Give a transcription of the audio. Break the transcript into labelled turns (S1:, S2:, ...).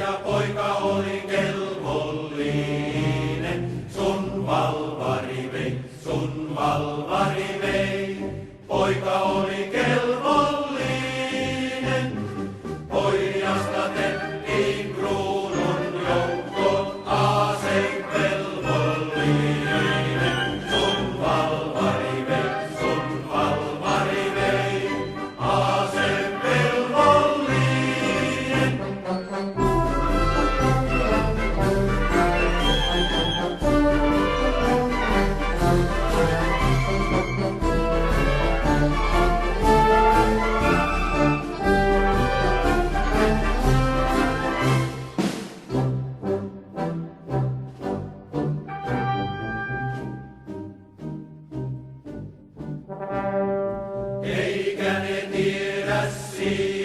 S1: ja poika oli kelvollinen. Sun valvari vei, sun valvari vei. Poika oli kelvollinen. Pojasta tehtiin kruunun joukko, asevelvollinen. Sun valvari vei, sun valvari vei. Asevelvollinen. Eikä ne tiedä siitä.